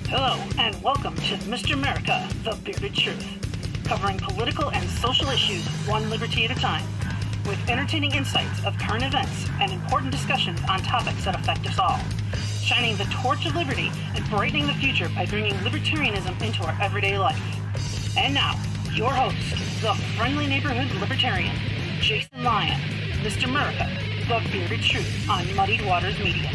Hello, and welcome to Mr. America, the Bearded Truth, covering political and social issues one liberty at a time, with entertaining insights of current events and important discussions on topics that affect us all, shining the torch of liberty and brightening the future by bringing libertarianism into our everyday life. And now, your host, the friendly neighborhood libertarian, Jason Lyon, Mr. America, the Bearded Truth on Muddied Waters Media.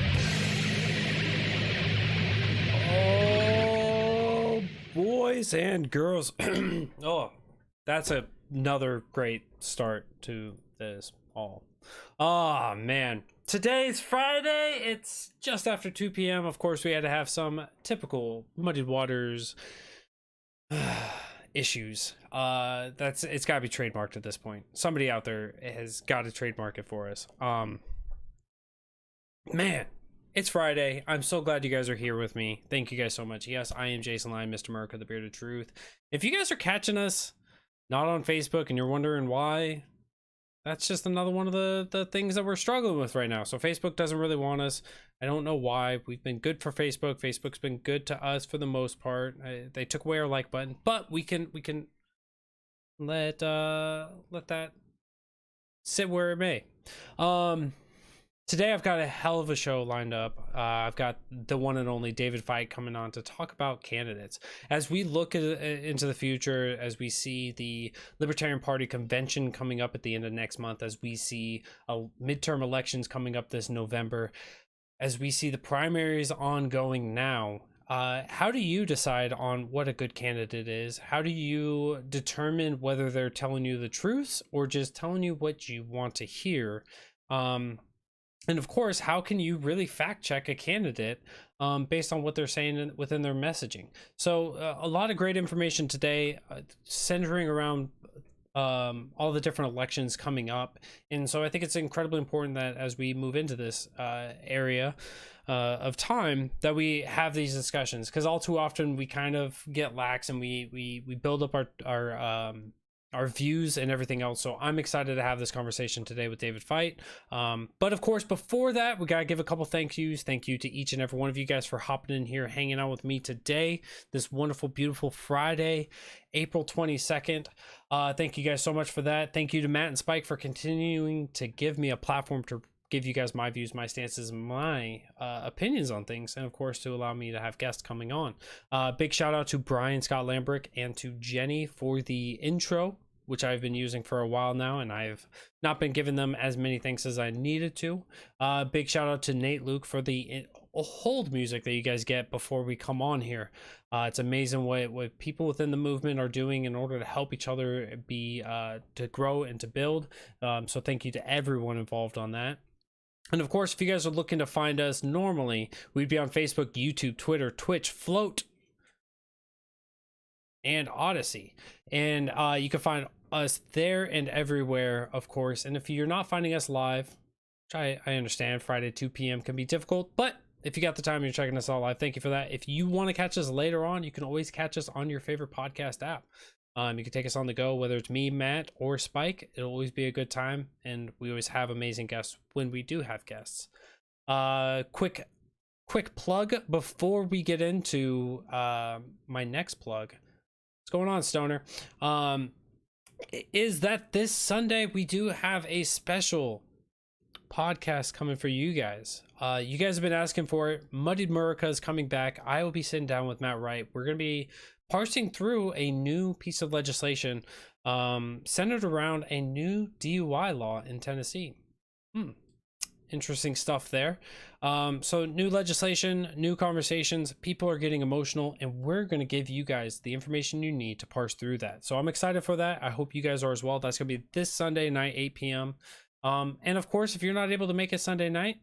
Oh, boys and girls. Oh, that's another great start to this all. Oh, man. Today's Friday. It's just after 2 p.m. Of course, we had to have some typical Muddied Waters issues. It's got to be trademarked at this point. Somebody out there has got to trademark it for us. Man. It's Friday. I'm so glad you guys are here with me. Thank you guys so much. Yes, I am Jason Lyon, Mr. America, the Bearded Truth. If you guys are catching us not on Facebook and you're wondering why, that's just another one of the things that we're struggling with right now. So Facebook doesn't really want us. I don't know why. We've been good for Facebook. Facebook's been good to us for the most part. They took away our like button, but we can let that sit where it may. Today I've got a hell of a show lined up. I've got the one and only David Fite coming on to talk about candidates. As we look into the future, as we see the Libertarian Party Convention coming up at the end of next month, as we see midterm elections coming up this November, as we see the primaries ongoing now, how do you decide on what a good candidate is? How do you determine whether they're telling you the truth or just telling you what you want to hear? And of course, how can you really fact check a candidate based on what they're saying within their messaging? So a lot of great information today centering around all the different elections coming up. And so I think it's incredibly important that as we move into this area of time that we have these discussions, because all too often we kind of get lax and we build up our views and everything else. So I'm excited to have this conversation today with David Fite. But of course, before that, we got to give a couple thank yous. Thank you to each and every one of you guys for hopping in here, hanging out with me today, this wonderful, beautiful Friday, April 22nd. Thank you guys so much for that. Thank you to Matt and Spike for continuing to give me a platform to give you guys my views, my stances, my opinions on things, and of course to allow me to have guests coming on. Big shout out to Brian Scott Lambrick and to Jenny for the intro, which I've been using for a while now, and I've not been giving them as many thanks as I needed to. Big shout out to Nate Luke for the hold music that you guys get before we come on here. It's amazing what people within the movement are doing in order to help each other be to grow and to build. So thank you to everyone involved on that. And of course, if you guys are looking to find us normally, we'd be on Facebook, YouTube, Twitter, Twitch, Float, and Odyssey. And you can find us there and everywhere, of course. And if you're not finding us live, which I understand, Friday 2 p.m. can be difficult, but if you got the time and you're checking us all live, thank you for that. If you want to catch us later on, you can always catch us on your favorite podcast app. You can take us on the go, whether it's me, Matt, or Spike. It'll always be a good time, and we always have amazing guests when we do have guests. Quick plug before we get into my next plug. What's going on, Stoner? Is that this Sunday we do have a special podcast coming for you guys. You guys have been asking for it. Muddied America is coming back. I will be sitting down with Matt Wright. We're going to be parsing through a new piece of legislation centered around a new DUI law in Tennessee. Interesting stuff there. So new legislation, new conversations, people are getting emotional, and we're going to give you guys the information you need to parse through that. So I'm excited for that. I hope you guys are as well. That's going to be this Sunday night, 8 p.m. And of course, if you're not able to make it Sunday night,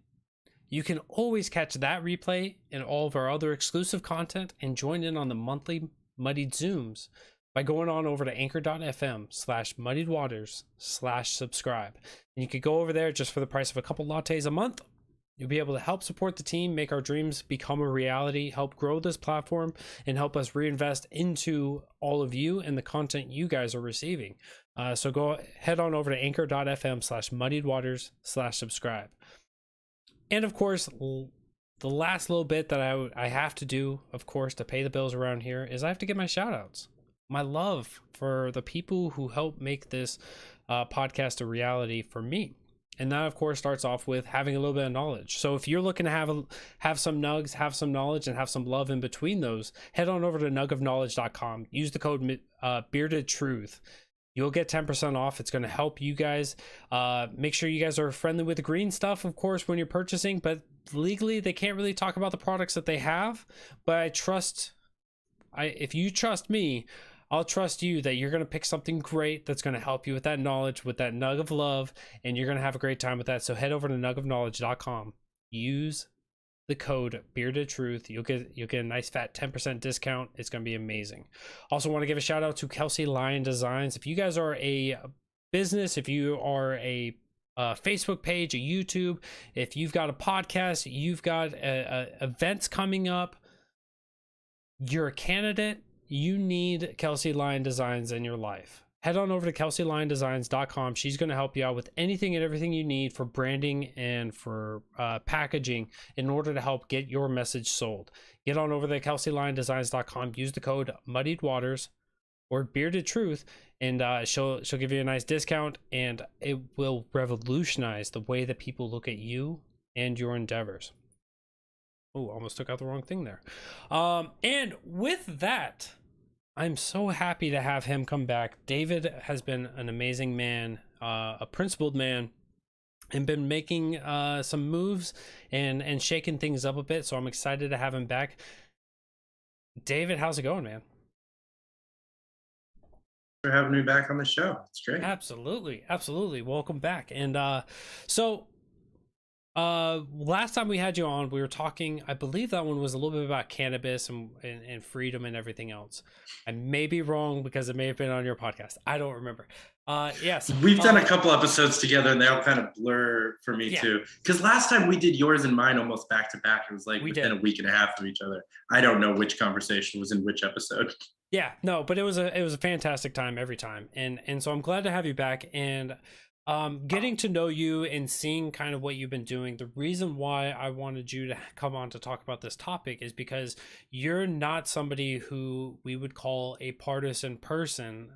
you can always catch that replay and all of our other exclusive content and join in on the monthly Muddied Zooms by going on over to anchor.fm/muddiedwaters/subscribe. And you could go over there just for the price of a couple lattes a month. You'll be able to help support the team, make our dreams become a reality, help grow this platform, and help us reinvest into all of you and the content you guys are receiving. So go head on over to anchor.fm/muddiedwaters/subscribe. And of course, the last little bit that I have to do, of course, to pay the bills around here is I have to get my shout outs. My love for the people who help make this podcast a reality for me. And that, of course, starts off with having a little bit of knowledge. So if you're looking to have some nugs, have some knowledge, and have some love in between those, head on over to nugofknowledge.com. Use the code Bearded Truth. You'll get 10% off. It's going to help you guys. Make sure you guys are friendly with the green stuff, of course, when you're purchasing. But legally, they can't really talk about the products that they have. But if you trust me, I'll trust you that you're going to pick something great that's going to help you with that knowledge, with that nug of love, and you're going to have a great time with that. So head over to nugofknowledge.com. Use the code Bearded Truth. You'll get a nice fat 10% discount. It's going to be amazing. Also want to give a shout out to Kelsey Lion Designs. If you guys are a business, if you are a Facebook page, a YouTube, if you've got a podcast, you've got events coming up, you're a candidate, you need Kelsey Lion Designs in your life. Head on over to kelseylyondesigns.com. She's going to help you out with anything and everything you need for branding and for packaging in order to help get your message sold. Get on over to kelseylyondesigns.com. Use the code Muddied Waters or Bearded Truth, and she'll give you a nice discount, and it will revolutionize the way that people look at you and your endeavors. Oh, almost took out the wrong thing there. And with that, I'm so happy to have him come back. David has been an amazing man, a principled man, and been making some moves and shaking things up a bit. So I'm excited to have him back. David, how's it going, man? For having me back on the show. It's great. Absolutely. Welcome back. And last time we had you on, we were talking, I believe that one was a little bit about cannabis and freedom and everything else. I may be wrong because it may have been on your podcast. I don't remember. Yes. We've done a couple episodes together and they all kind of blur for me too. Because last time we did yours and mine almost back to back. It was like within a week and a half of each other. I don't know which conversation was in which episode. Yeah, no, but it was a fantastic time every time. And so I'm glad to have you back. And getting to know you and seeing kind of what you've been doing, the reason why I wanted you to come on to talk about this topic is because you're not somebody who we would call a partisan person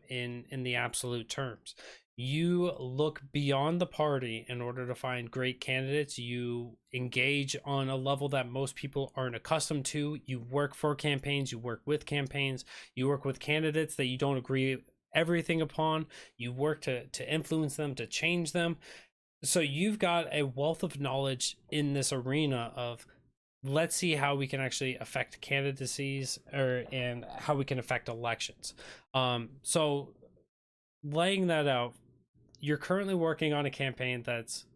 in the absolute terms. You look beyond the party in order to find great candidates. You engage on a level that most people aren't accustomed to. You work for campaigns, you work with campaigns, you work with candidates that you don't agree everything upon. You work to influence them, to change them. So you've got a wealth of knowledge in this arena of, let's see how we can actually affect candidacies and how we can affect elections. So laying that out, you're currently working on a campaign that's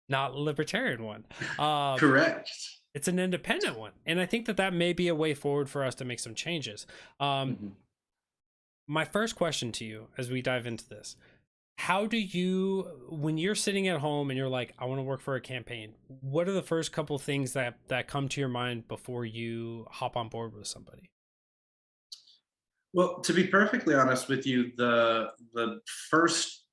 not a libertarian one. Correct. It's an independent one. And I think that may be a way forward for us to make some changes. My first question to you as we dive into this, how do you, when you're sitting at home and you're like, I want to work for a campaign, what are the first couple things that come to your mind before you hop on board with somebody? Well, to be perfectly honest with you, the first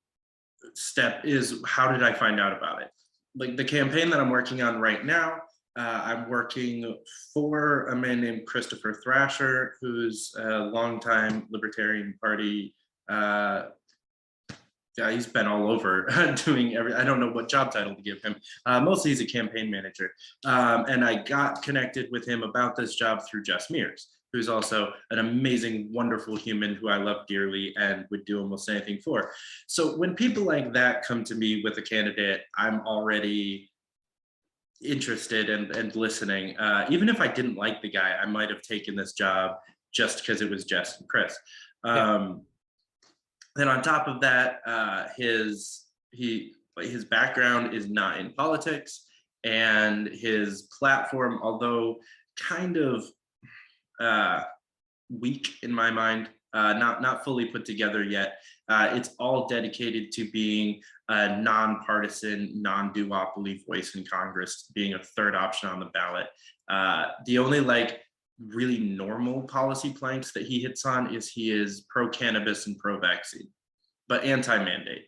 step is, how did I find out about it? Like the campaign that I'm working on right now, I'm working for a man named Christopher Thrasher, who's a longtime Libertarian Party. He's been all over doing I don't know what job title to give him. Mostly he's a campaign manager. And I got connected with him about this job through Jess Mears, who's also an amazing, wonderful human who I love dearly and would do almost anything for. So when people like that come to me with a candidate, I'm already interested and listening. Even if I didn't like the guy, I might have taken this job just because it was Jess and Chris. Then on top of that, his background is not in politics, and his platform, although kind of weak in my mind, not fully put together yet, it's all dedicated to being a nonpartisan, non-duopoly voice in Congress, being a third option on the ballot. The only really normal policy planks that he hits on is he is pro-cannabis and pro-vaccine, but anti-mandate.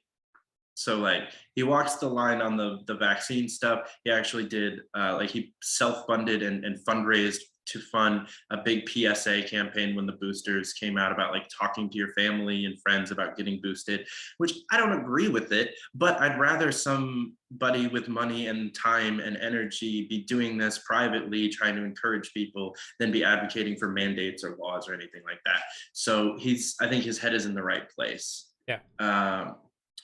So like he walks the line on the vaccine stuff. He actually did like he self-funded and fundraised to fund a big PSA campaign when the boosters came out about like talking to your family and friends about getting boosted, which I don't agree with it, but I'd rather somebody with money and time and energy be doing this privately, trying to encourage people, than be advocating for mandates or laws or anything like that. So I think his head is in the right place. Yeah.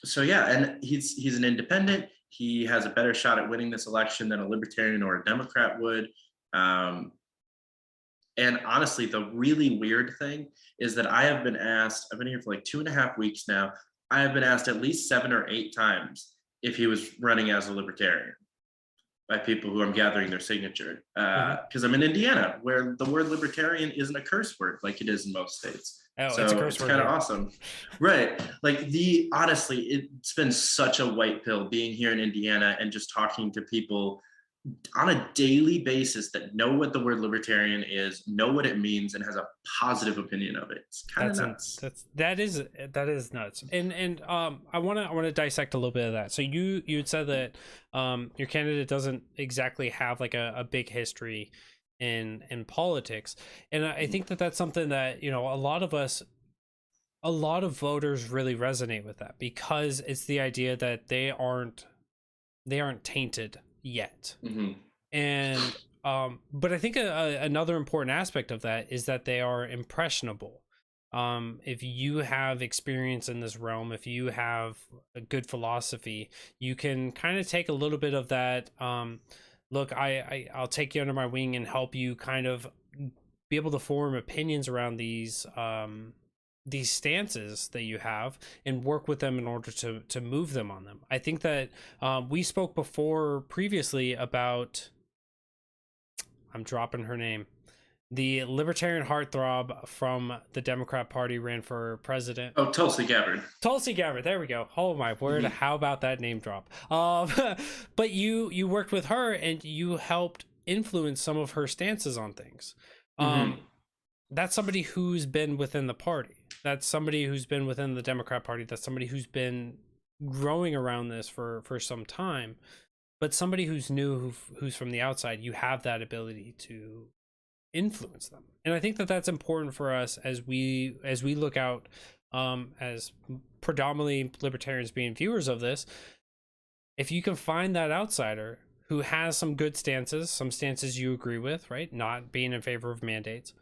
So yeah, and he's an independent. He has a better shot at winning this election than a libertarian or a Democrat would. And honestly, the really weird thing is that I've been here for like 2.5 weeks now. I have been asked at least 7 or 8 times if he was running as a libertarian by people who I'm gathering their signature. Because I'm in Indiana, where the word libertarian isn't a curse word like it is in most states. Oh, so it's a curse word. Kind of awesome. Right. Like honestly, it's been such a white pill being here in Indiana and just talking to people on a daily basis that know what the word libertarian is, know what it means, and has a positive opinion of it. It's kind of nuts. That is nuts. And I want to dissect a little bit of that. So you had said that your candidate doesn't exactly have like a big history in politics, and I think that that's something that, you know, a lot of voters really resonate with, that because it's the idea that they aren't tainted yet. And but I think another important aspect of that is that they are impressionable. If you have experience in this realm, if you have a good philosophy, you can kind of take a little bit of that, look, I'll take you under my wing and help you kind of be able to form opinions around these stances that you have and work with them in order to move them on them. I think that we spoke previously about, I'm dropping her name, the libertarian heartthrob from the Democrat Party, ran for president. Oh, Tulsi Gabbard. Tulsi Gabbard, there we go. Oh my word, how about that name drop? But you worked with her and you helped influence some of her stances on things. That's somebody who's been within the party. That's somebody who's been within the Democrat Party. That's somebody who's been growing around this for some time. But somebody who's new, who's from the outside, you have that ability to influence them. And I think that that's important for us as we look out, as predominantly libertarians being viewers of this. If you can find that outsider who has some good stances, some stances you agree with, right? Not being in favor of mandates.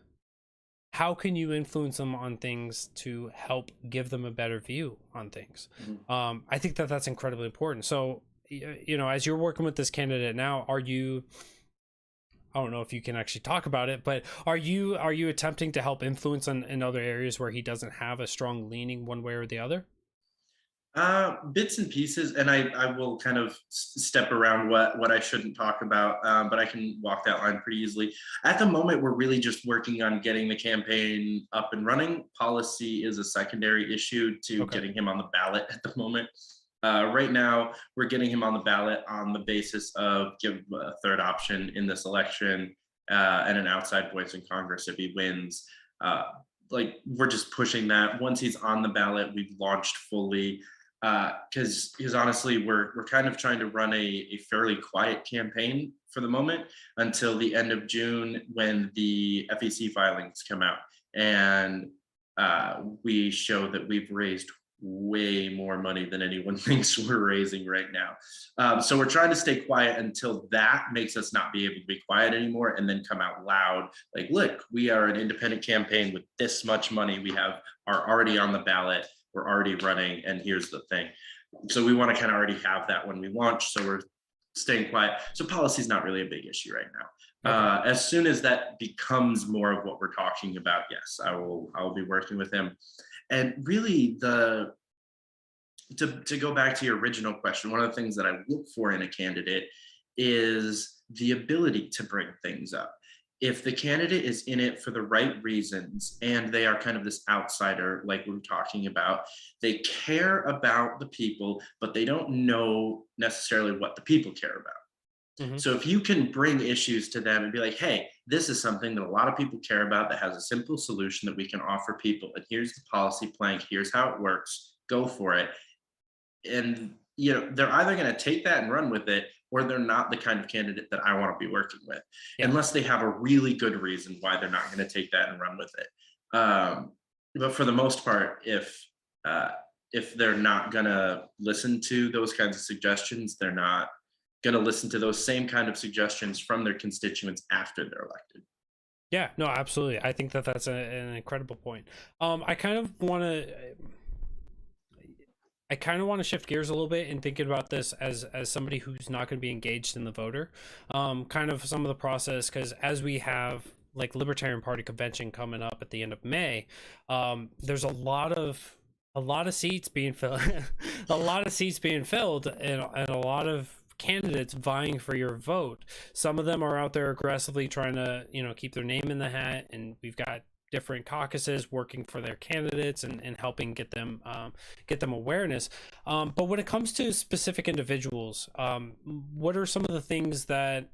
How can you influence them on things to help give them a better view on things? I think that that's incredibly important. So, you know, as you're working with this candidate now, I don't know if you can actually talk about it, but are you attempting to help influence in other areas where he doesn't have a strong leaning one way or the other? Bits and pieces, and I will kind of step around what I shouldn't talk about, but I can walk that line pretty easily. At the moment, we're really just working on getting the campaign up and running. Policy is a secondary issue to getting him on the ballot at the moment. Right now, we're getting him on the ballot on the basis of give a third option in this election and an outside voice in Congress if he wins. Like, we're just pushing that. Once he's on the ballot, we've launched fully. Because honestly, we're kind of trying to run a fairly quiet campaign for the moment until the end of June, when the FEC filings come out, and we show that we've raised way more money than anyone thinks we're raising right now. So we're trying to stay quiet until that makes us not be able to be quiet anymore, and then come out loud like, look, we are an independent campaign with this much money. We are already on the ballot. We're already running, and here's the thing. So we want to kind of already have that when we launch. So we're staying quiet. So policy is not really a big issue right now. As soon as that becomes more of what we're talking about, yes, I'll be working with him. And really, to go back to your original question, one of the things that I look for in a candidate is the ability to bring things up. If the candidate is in it for the right reasons and they are kind of this outsider, like we were talking about, they care about the people, but they don't know necessarily what the people care about. So if you can bring issues to them and be like, hey, this is something that a lot of people care about that has a simple solution that we can offer people, and here's the policy plank, here's how it works, go for it. And they're either going to take that and run with it, or they're not the kind of candidate that I want to be working with, Yeah. unless they have a really good reason why they're not going to take that and run with it. But for the most part, if they're not going to listen to those kinds of suggestions, they're not going to listen to those same kind of suggestions from their constituents after they're elected. Yeah, no, absolutely. I think that that's an incredible point. I kind of want to shift gears a little bit and thinking about this as somebody who's not going to be engaged in the voter, kind of some of the process, because as we have like Libertarian Party Convention coming up at the end of May, there's a lot of seats being filled, a lot of seats being filled, and a lot of candidates vying for your vote. Some of them are out there aggressively trying to, keep their name in the hat, and we've got different caucuses working for their candidates and helping get them awareness. But when it comes to specific individuals, what are some of the things that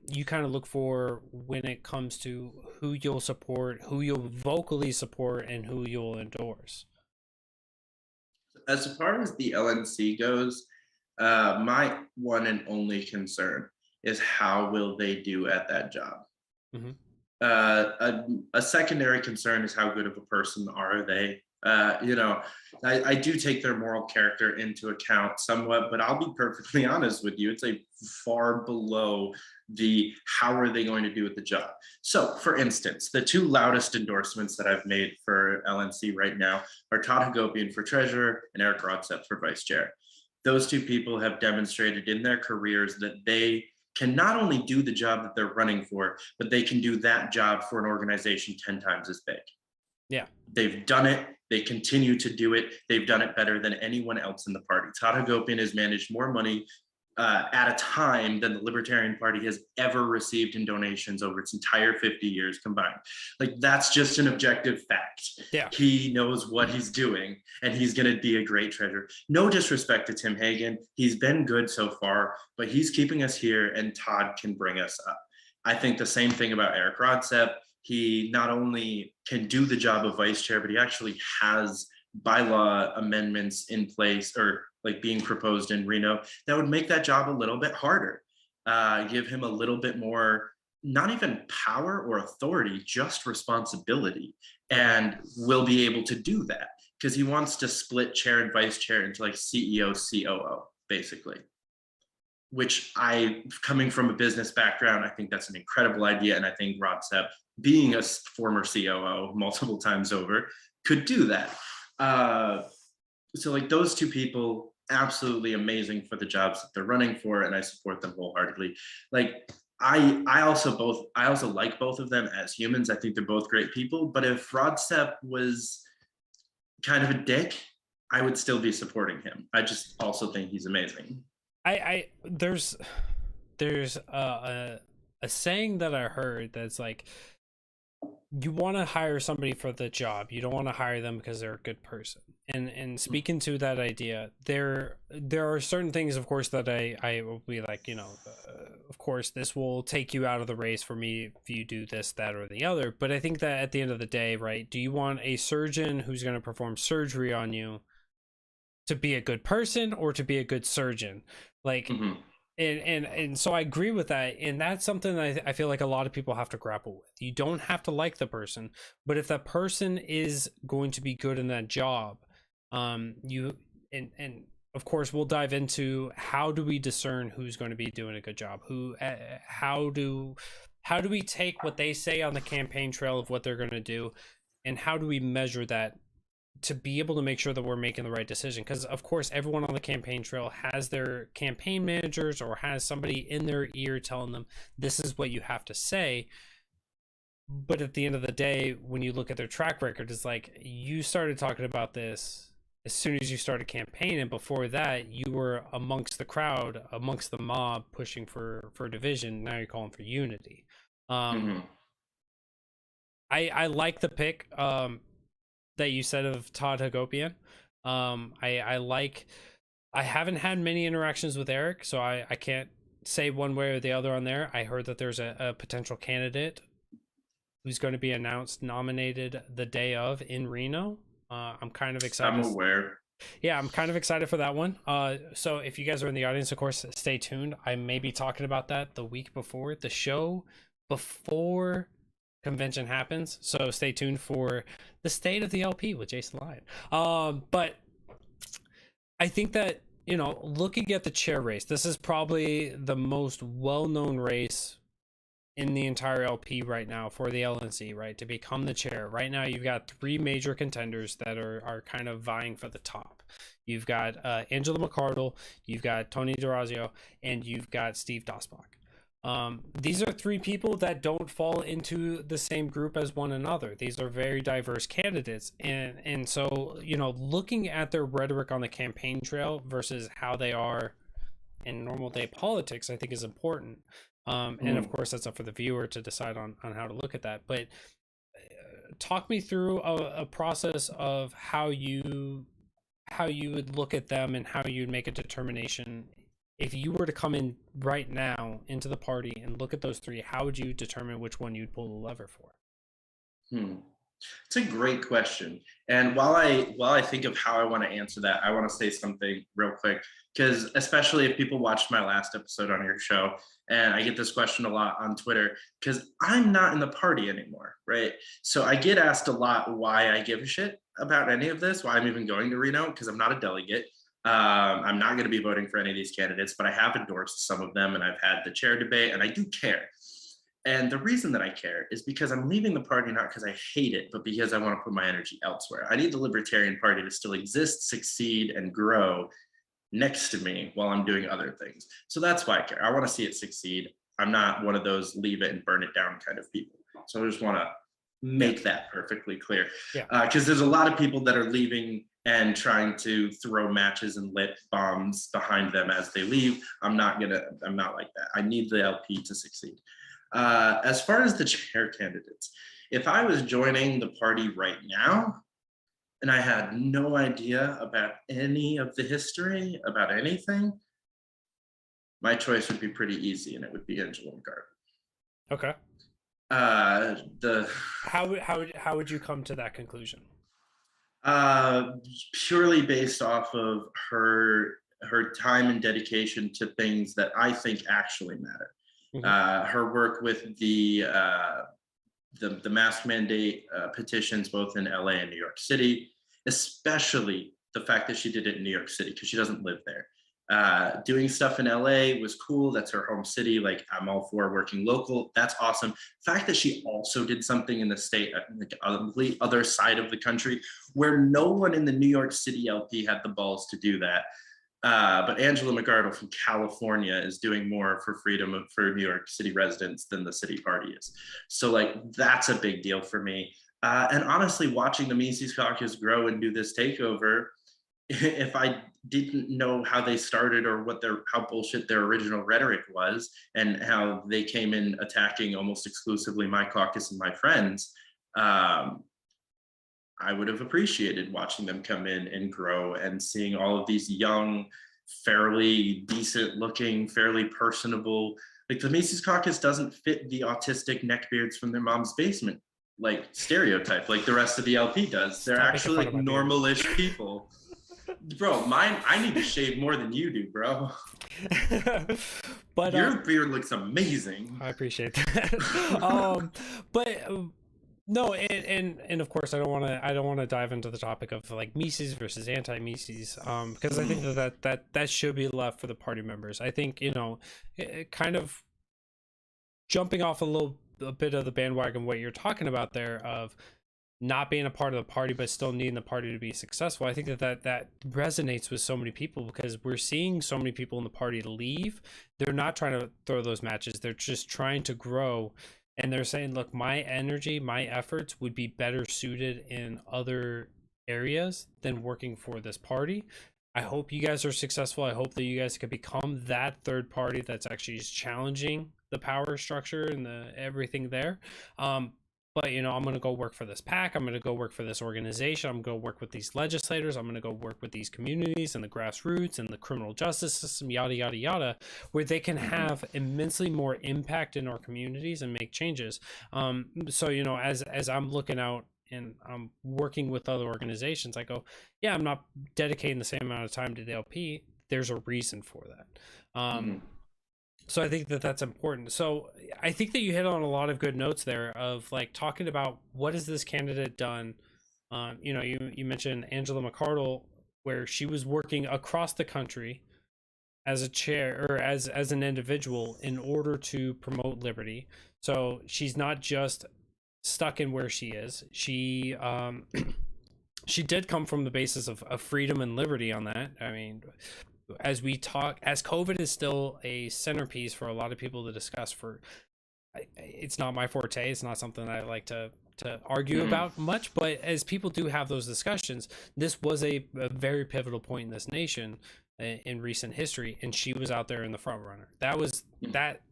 you kind of look for when it comes to who you'll support, who you'll vocally support, and who you'll endorse? As far as the LNC goes, my one and only concern is how will they do at that job. Mm-hmm. A secondary concern is how good of a person are they. I do take their moral character into account somewhat, but I'll be perfectly honest with you, it's a far below the how are they going to do at the job. So for instance, the two loudest endorsements that I've made for LNC right now are Todd Hagopian for treasurer and Eric Rodsep for vice chair. Those two people have demonstrated in their careers that they can not only do the job that they're running for, but they can do that job for an organization 10 times as big. Yeah. They've done it. They continue to do it. They've done it better than anyone else in the party. Todd Hagopian has managed more money at a time than the Libertarian Party has ever received in donations over its entire 50 years combined. Like, that's just an objective fact. Yeah. He knows what he's doing, and he's going to be a great treasurer. No disrespect to Tim Hagan. He's been good so far, but he's keeping us here, and Todd can bring us up. I think the same thing about Eric Rodsep. He not only can do the job of vice chair, but he actually has bylaw amendments in place, or like being proposed in Reno, that would make that job a little bit harder, give him a little bit more, not even power or authority, just responsibility, and will be able to do that because he wants to split chair and vice chair into like CEO, COO, basically. Which coming from a business background, I think that's an incredible idea, and I think Rodsep, being a former COO multiple times over, could do that. So like those two people, absolutely amazing for the jobs that they're running for, and I support them wholeheartedly. Like I also like both of them as humans. I think they're both great people. But if Rodsep was kind of a dick, I would still be supporting him. I just also think he's amazing. There's a saying that I heard that's like, you want to hire somebody for the job, you don't want to hire them because they're a good person. And speaking to that idea, there are certain things, of course, that I will be like, of course this will take you out of the race for me if you do this, that, or the other. But I think that at the end of the day, right, do you want a surgeon who's going to perform surgery on you to be a good person or to be a good surgeon? Like, mm-hmm. And so I agree with that, and that's something that I feel like a lot of people have to grapple with. You don't have to like the person, but if that person is going to be good in that job, and of course we'll dive into how do we discern who's going to be doing a good job, how do we take what they say on the campaign trail of what they're going to do, and how do we measure that to be able to make sure that we're making the right decision. Because of course everyone on the campaign trail has their campaign managers or has somebody in their ear telling them this is what you have to say, but at the end of the day, when you look at their track record, it's like, you started talking about this as soon as you started campaigning. Before that, you were amongst the crowd, amongst the mob, pushing for division. Now you're calling for unity. I like the pick that you said of Todd Hagopian. I haven't had many interactions with Eric, so I can't say one way or the other on there. I heard that there's a potential candidate who's going to be announced, nominated the day of in Reno. I'm kind of excited. I'm aware. Yeah, I'm kind of excited for that one. So if you guys are in the audience, of course, stay tuned. I may be talking about that the week before the show, before convention happens. So stay tuned for the state of the LP with Jason Lyon. But I think that, you know, looking at the chair race, this is probably the most well-known race in the entire LP right now for the LNC, right, to become the chair. Right now, you've got three major contenders that are kind of vying for the top. You've got Angela McArdle, you've got Tony DeRazio, and you've got Steve Dosbach. These are three people that don't fall into the same group as one another. These are very diverse candidates, and so, you know, looking at their rhetoric on the campaign trail versus how they are in normal day politics, I think is important. And of course, that's up for the viewer to decide on how to look at that. But talk me through a process of how you would look at them and how you'd make a determination. If you were to come in right now into the party and look at those three, how would you determine which one you'd pull the lever for? It's a great question. And while I think of how I want to answer that, I want to say something real quick, because especially if people watched my last episode on your show, and I get this question a lot on Twitter, because I'm not in the party anymore, right? So I get asked a lot why I give a shit about any of this, why I'm even going to Reno, because I'm not a delegate. I'm not going to be voting for any of these candidates, but I have endorsed some of them, and I've had the chair debate, and I do care. And the reason that I care is because I'm leaving the party not because I hate it, but because I want to put my energy elsewhere. I need the Libertarian Party to still exist, succeed, and grow next to me while I'm doing other things. So that's why I care. I want to see it succeed. I'm not one of those leave it and burn it down kind of people. So I just want to make that perfectly clear. Because there's a lot of people that are leaving and trying to throw matches and lit bombs behind them as they leave. I'm not like that. I need the LP to succeed. As far as the chair candidates, if I was joining the party right now and I had no idea about any of the history, about anything, my choice would be pretty easy, and it would be Angela McArdle. Okay. How would you come to that conclusion? Purely based off of her time and dedication to things that I think actually matter. Her work with the mask mandate petitions, both in LA and New York City, especially the fact that she did it in New York City because she doesn't live there. Doing stuff in LA was cool. That's her home city. Like, I'm all for working local. That's awesome. The fact that she also did something in the state, like on the other side of the country, where no one in the New York City LP had the balls to do that. But Angela McArdle from California is doing more for freedom for New York City residents than the city party is. So, like, that's a big deal for me. And honestly, watching the Mises Caucus grow and do this takeover, if I didn't know how they started or how bullshit their original rhetoric was and how they came in attacking almost exclusively my caucus and my friends, I would have appreciated watching them come in and grow and seeing all of these young, fairly decent looking, fairly personable, like the Mises Caucus doesn't fit the autistic neckbeards from their mom's basement, like stereotype, like the rest of the LP does. They're actually like normal-ish people. Bro, I need to shave more than you do, bro. But your beard looks amazing. I appreciate that. No, and of course I don't want to dive into the topic of like Mises versus anti-Mises, because I think that should be left for the party members. I think, you know, kind of jumping off a bit of the bandwagon what you're talking about there of not being a part of the party but still needing the party to be successful. I think that resonates with so many people because we're seeing so many people in the party leave. They're not trying to throw those matches. They're just trying to grow. And they're saying, look, my energy, my efforts would be better suited in other areas than working for this party. I hope you guys are successful. I hope that you guys can become that third party that's actually challenging the power structure and everything there. But, you know, I'm going to go work for this PAC. I'm going to go work for this organization. I'm going to go work with these legislators. I'm going to go work with these communities and the grassroots and the criminal justice system, yada, yada, yada, where they can have immensely more impact in our communities and make changes. So, you know, as I'm looking out and I'm working with other organizations, I go, yeah, I'm not dedicating the same amount of time to the LP. There's a reason for that. So I think that that's important. So I think that you hit on a lot of good notes there of like talking about what has this candidate done. You know, you mentioned Angela McArdle, where she was working across the country as a chair or as an individual in order to promote liberty. So she's not just stuck in where she is. She she did come from the basis of freedom and liberty on that. I mean, as we talk, as COVID is still a centerpiece for a lot of people to discuss, it's not my forte, it's not something that I like to argue about much, but as people do have those discussions, this was a very pivotal point in this nation in recent history, and she was out there in the front runner. That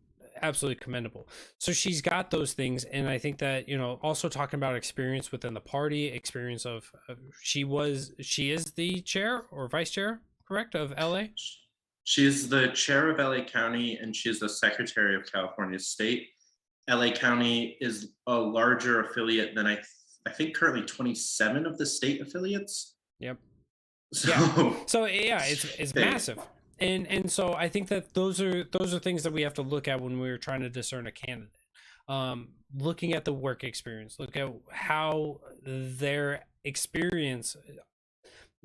absolutely commendable. So she's got those things, and I think that, you know, also talking about experience within the party, experience of she is the chair or vice chair, correct, of LA? She's the chair of LA County, and she's the secretary of California State. LA County is a larger affiliate than I think currently 27 of the state affiliates. Yep. So yeah, it's massive. And so I think that those are things that we have to look at when we're trying to discern a candidate. Looking at the work experience, look at how their experience,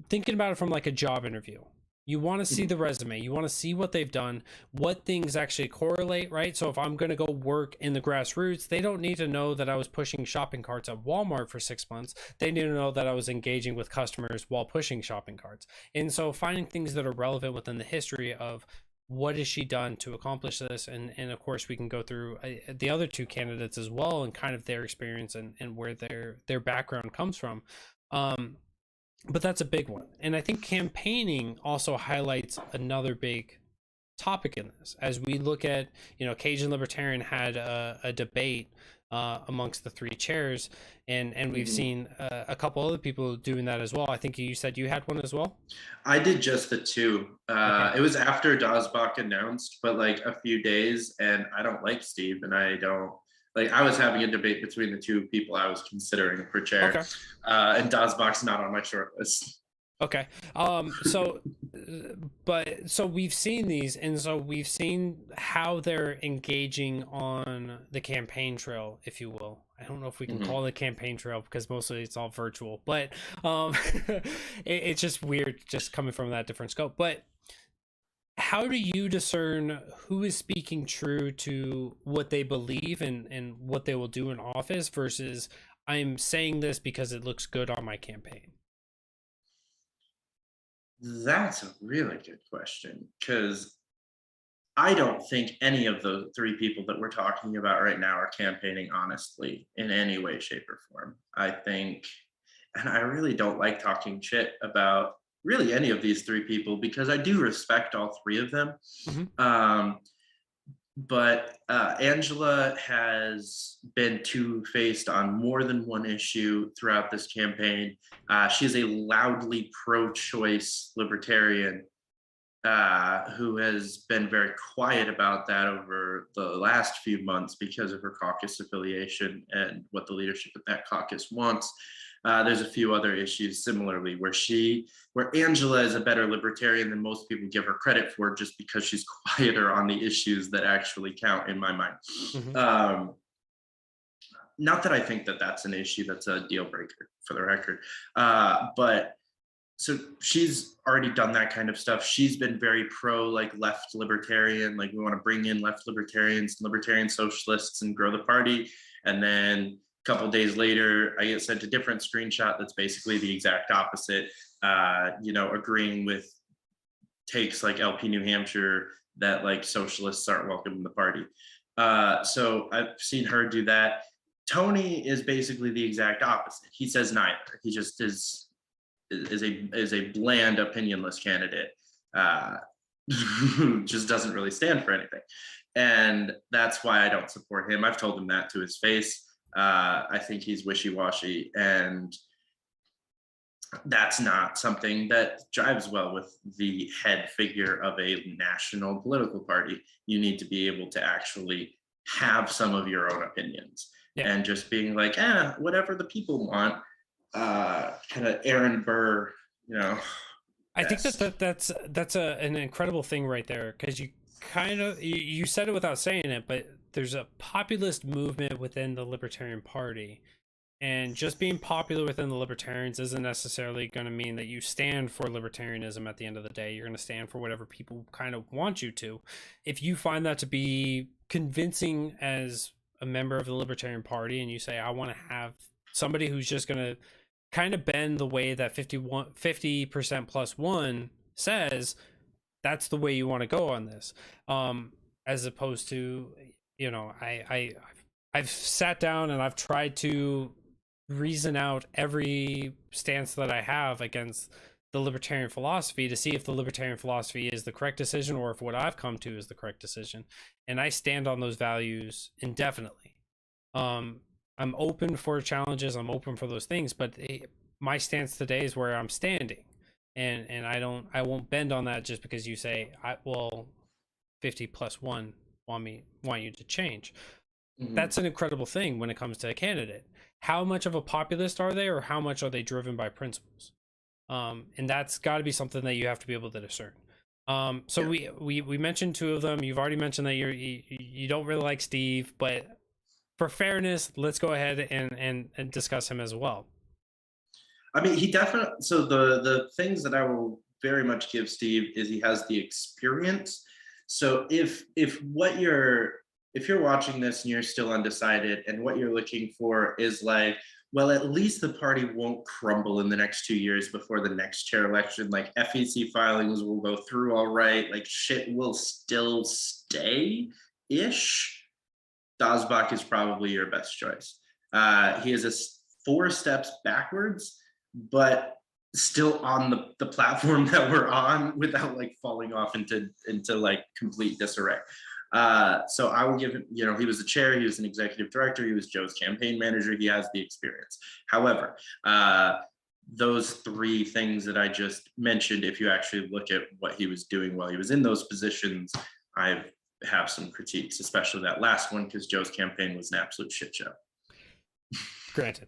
thinking about it from like a job interview. You want to see the resume, you want to see what they've done, what things actually correlate, right? So if I'm going to go work in the grassroots, they don't need to know that I was pushing shopping carts at Walmart for 6 months. They need to know that I was engaging with customers while pushing shopping carts. And so finding things that are relevant within the history of what has she done to accomplish this, and of course we can go through the other two candidates as well, and kind of their experience and where their background comes from. But that's a big one. And I think campaigning also highlights another big topic in this. As we look at, you know, Cajun Libertarian had a debate amongst the three chairs, and we've seen a couple other people doing that as well. I think you said you had one as well? I did just the two. Okay. It was after Dosbach announced, but like a few days, and I don't like Steve, and I don't, like, I was having a debate between the two people I was considering for chair. Okay. And Dosbach's not on my short list. Okay. So we've seen these, and so we've seen how they're engaging on the campaign trail, if you will. I don't know if we can call it a campaign trail because mostly it's all virtual, but it's just weird just coming from that different scope. But how do you discern who is speaking true to what they believe and what they will do in office versus I'm saying this because it looks good on my campaign? That's a really good question, because I don't think any of the three people that we're talking about right now are campaigning honestly in any way, shape, or form. I think, and I really don't like talking shit about really any of these three people because I do respect all three of them. But Angela has been two-faced on more than one issue throughout this campaign. She's a loudly pro-choice libertarian who has been very quiet about that over the last few months because of her caucus affiliation and what the leadership of that caucus wants. There's a few other issues similarly where Angela is a better libertarian than most people give her credit for, just because she's quieter on the issues that actually count in my mind. Not that I think that that's an issue that's a deal breaker, for the record, but so she's already done that kind of stuff. She's been very pro, like, left libertarian, like, we want to bring in left libertarians, libertarian socialists, and grow the party. And then a couple of days later, I get sent a different screenshot that's basically the exact opposite, agreeing with takes like LP New Hampshire that, like, socialists aren't welcome in the party. So I've seen her do that. Tony is basically the exact opposite. He says neither. He just is a bland, opinionless candidate who just doesn't really stand for anything. And that's why I don't support him. I've told him that to his face. I think he's wishy-washy, and that's not something that jives well with the head figure of a national political party. You need to be able to actually have some of your own opinions. and just being like, whatever the people want, kind of Aaron Burr, you know. I think that's an incredible thing right there, because you kind of you said it without saying it, but there's a populist movement within the Libertarian Party, and just being popular within the Libertarians isn't necessarily going to mean that you stand for libertarianism. At the end of the day, you're going to stand for whatever people kind of want you to. If you find that to be convincing as a member of the Libertarian Party, and you say, I want to have somebody who's just going to kind of bend the way that 50% plus one says, that's the way you want to go on this, as opposed to, you know, I've sat down and I've tried to reason out every stance that I have against the libertarian philosophy to see if the libertarian philosophy is the correct decision, or if what I've come to is the correct decision, and I stand on those values indefinitely. I'm open for challenges, I'm open for those things, but my stance today is where I'm standing, and I won't bend on that just because you say, 50 plus one want you to change. That's an incredible thing when it comes to a candidate. How much of a populist are they, or how much are they driven by principles? And that's got to be something that you have to be able to discern. So we mentioned two of them. You've already mentioned that you don't really like Steve, but for fairness, let's go ahead and discuss him as well. I mean, he definitely, so the things that I will very much give Steve is he has the experience. So if you're watching this and you're still undecided, and what you're looking for is like, well, at least the party won't crumble in the next 2 years before the next chair election. Like, FEC filings will go through all right. Like, shit will still stay-ish. Dazbach is probably your best choice. He is 4 steps backwards, but still on the platform that we're on without like falling off into like complete disarray. So I will give him, you know, he was the chair, he was an executive director, he was Joe's campaign manager, he has the experience. However, those 3 things that I just mentioned, if you actually look at what he was doing while he was in those positions, I have some critiques, especially that last one, because Joe's campaign was an absolute shit show. Granted.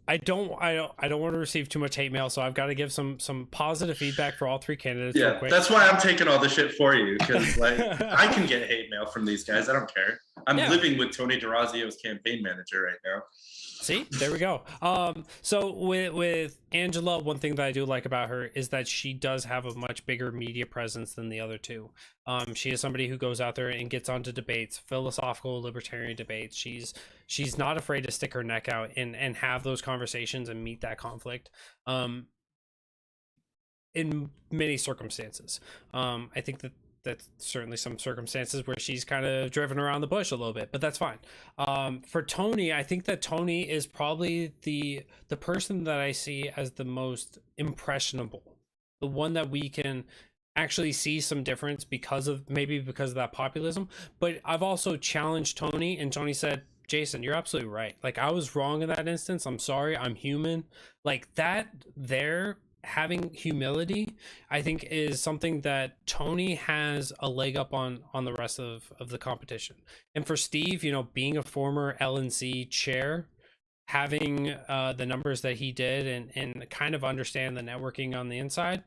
I don't want to receive too much hate mail, so I've got to give some positive feedback for all 3 candidates. Yeah, real quick. That's why I'm taking all the shit for you, because like I can get hate mail from these guys. I don't care. I'm living with Tony DeRazio's campaign manager right now. See, there we go. So with Angela, one thing that I do like about her is that she does have a much bigger media presence than the other 2. She is somebody who goes out there and gets onto debates, philosophical libertarian debates. She's not afraid to stick her neck out and have those conversations and meet that conflict. In many circumstances, I think that's certainly some circumstances where she's kind of driven around the bush a little bit, but that's fine. For Tony, I think that Tony is probably the person that I see as the most impressionable, the one that we can actually see some difference because of that populism. But I've also challenged Tony, and Tony said, Jason, you're absolutely right. Like, I was wrong in that instance. I'm sorry. I'm human. Like that there. Having humility, I think, is something that Tony has a leg up on the rest of the competition. And for Steve, you know, being a former LNC chair, having the numbers that he did and kind of understand the networking on the inside,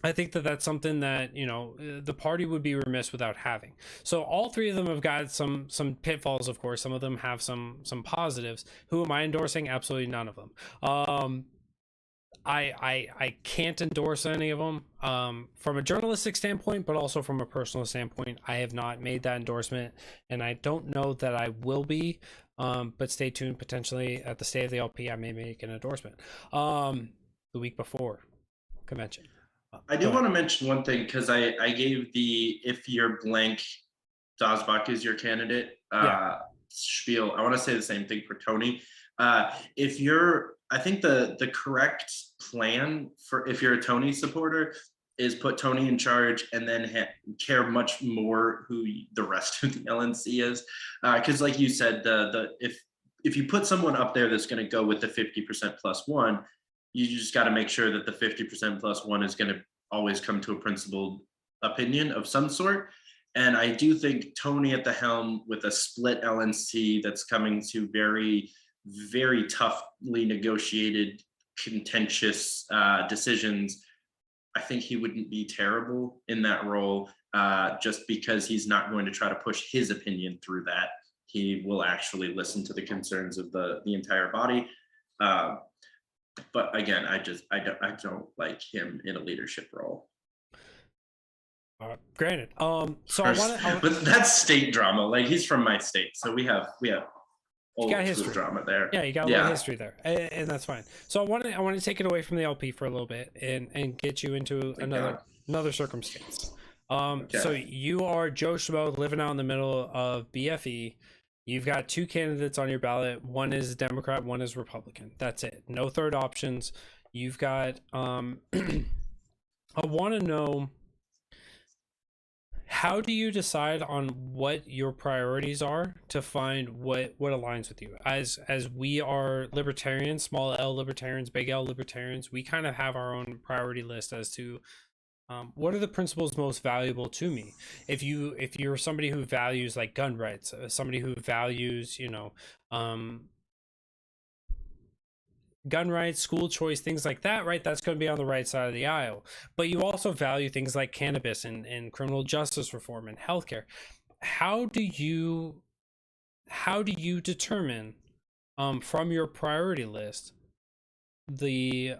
I think that that's something that, you know, the party would be remiss without having. So all 3 of them have got some pitfalls, of course. Some of them have some positives. Who am I endorsing? Absolutely none of them. I can't endorse any of them from a journalistic standpoint, but also from a personal standpoint. I have not made that endorsement, and I don't know that I will be. But stay tuned. Potentially at the State of the LP, I may make an endorsement the week before convention. I do want to mention one thing, because I gave the if you're blank, Dazbach is your candidate spiel. I want to say the same thing for Tony. I think the correct plan for if you're a Tony supporter is put Tony in charge, and then care much more who the rest of the LNC is, because like you said, if you put someone up there that's going to go with the 50% plus one, you just got to make sure that the 50% plus one is going to always come to a principled opinion of some sort. And I do think Tony at the helm with a split LNC that's coming to very, very toughly negotiated, contentious decisions, I think he wouldn't be terrible in that role, just because he's not going to try to push his opinion through that. He will actually listen to the concerns of the entire body. But again, I don't like him in a leadership role. Granted. So I want to. But that's state drama. Like, he's from my state, so we have old got history drama there. Yeah, you got a lot of history there, and that's fine. So I want to take it away from the LP for a little bit and get you into another circumstance. So you are Joe Schmo living out in the middle of BFE. You've got two candidates on your ballot. One is Democrat, one is Republican. That's it. No third options. You've got. I want to know, how do you decide on what your priorities are to find what aligns with you? As we are libertarians, small L libertarians, big L libertarians, we kind of have our own priority list as to what are the principles most valuable to me. If you're somebody who values like gun rights, somebody who values gun rights, school choice, things like that, right? That's going to be on the right side of the aisle. But you also value things like cannabis and criminal justice reform and healthcare. How do you determine from your priority list the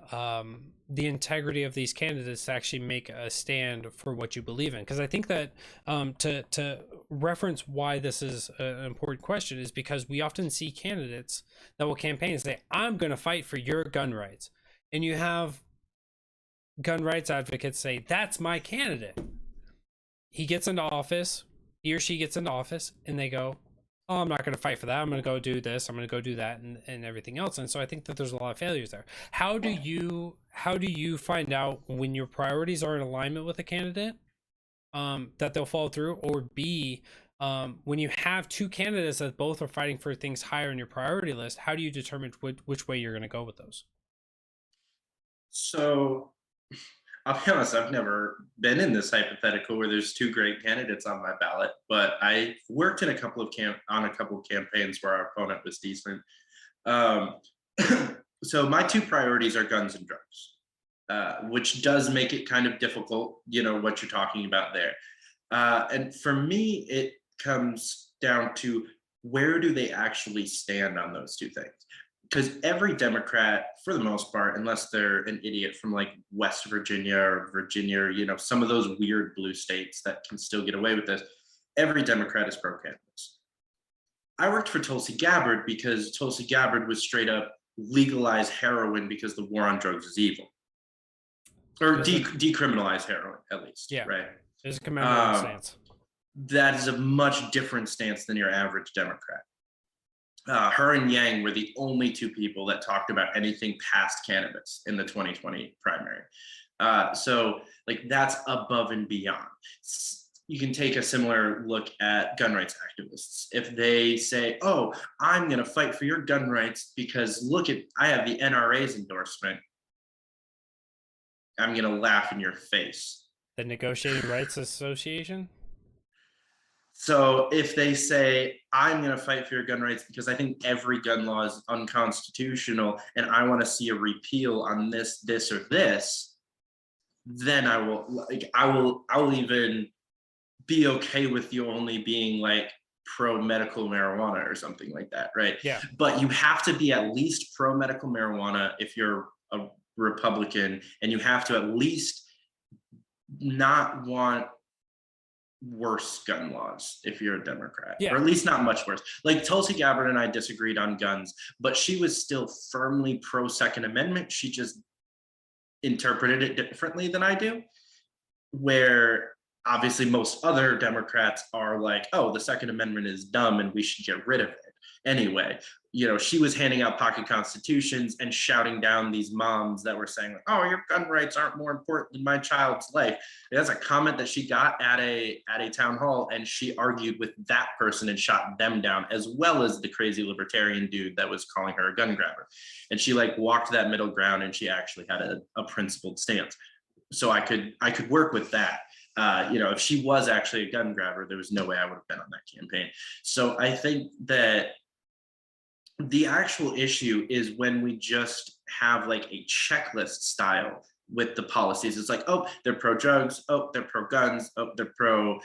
integrity of these candidates to actually make a stand for what you believe in? Because I think that to reference why this is an important question is because we often see candidates that will campaign and say, I'm going to fight for your gun rights, and you have gun rights advocates say, that's my candidate. He gets into office, he or she gets into office, and they go, oh, I'm not going to fight for that. I'm going to go do this. I'm going to go do that, and everything else. And so I think that there's a lot of failures there. How do you find out when your priorities are in alignment with a candidate, that they'll follow through? Or B, when you have two candidates that both are fighting for things higher in your priority list, how do you determine which way you're going to go with those? So I'll be honest, I've never been in this hypothetical where there's two great candidates on my ballot, but I worked in a couple of campaigns where our opponent was decent. So my two priorities are guns and drugs, which does make it kind of difficult, what you're talking about there. And for me, it comes down to, where do they actually stand on those two things? Because every Democrat, for the most part, unless they're an idiot from like West Virginia or Virginia, some of those weird blue states that can still get away with this, every Democrat is pro-cannabis. I worked for Tulsi Gabbard because Tulsi Gabbard was straight up legalize heroin because the war on drugs is evil. Or decriminalize heroin, at least. Yeah. Right. It's a commendable stance. That is a much different stance than your average Democrat. Her and Yang were the only two people that talked about anything past cannabis in the 2020 primary. So like, that's above and beyond. You can take a similar look at gun rights activists. If they say, oh, I'm going to fight for your gun rights because look, I have the NRA's endorsement, I'm going to laugh in your face. The Negotiating Rights Association? So if they say, I'm going to fight for your gun rights because I think every gun law is unconstitutional and I want to see a repeal on this, or this, then I will even be okay with you only being like pro medical marijuana or something like that, right? Yeah. But you have to be at least pro medical marijuana if you're a Republican, and you have to at least not want worse gun laws if you're a Democrat, or at least not much worse. Like Tulsi Gabbard and I disagreed on guns, but she was still firmly pro Second Amendment. She just interpreted it differently than I do, where obviously most other Democrats are like, oh, the Second Amendment is dumb and we should get rid of it. Anyway, she was handing out pocket constitutions and shouting down these moms that were saying, oh, your gun rights aren't more important than my child's life. That's a comment that she got at a town hall, and she argued with that person and shot them down, as well as the crazy libertarian dude that was calling her a gun grabber. And she like walked that middle ground, and she actually had a principled stance. So I could work with that. if she was actually a gun grabber, there was no way I would have been on that campaign. So I think that the actual issue is when we just have like a checklist style with the policies. It's like, oh, they're pro drugs, oh, they're pro guns, oh, they're pro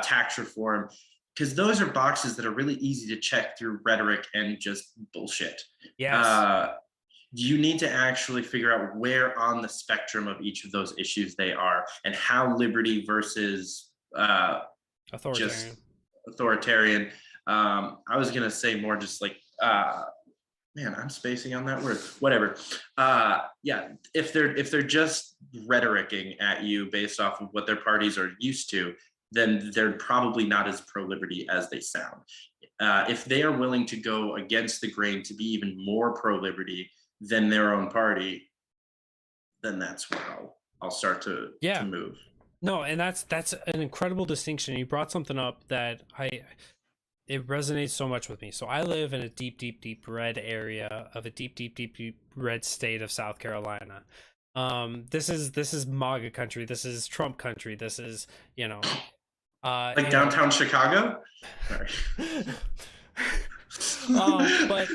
tax reform, because those are boxes that are really easy to check through rhetoric and just bullshit. Yes. You need to actually figure out where on the spectrum of each of those issues they are, and how liberty versus Authoritarian. just authoritarian. I was gonna say more just like man, I'm spacing on that word. Whatever. Yeah, if they're just rhetoricing at you based off of what their parties are used to, then they're probably not as pro-liberty as they sound. If they are willing to go against the grain to be even more pro-liberty than their own party, then that's where I'll start to move. No, and that's an incredible distinction. You brought something up that it resonates so much with me. So I live in a deep, deep, deep red area of a deep, deep, deep, deep red state of South Carolina. This is MAGA country. This is Trump country. This is, like downtown Chicago. Sorry. But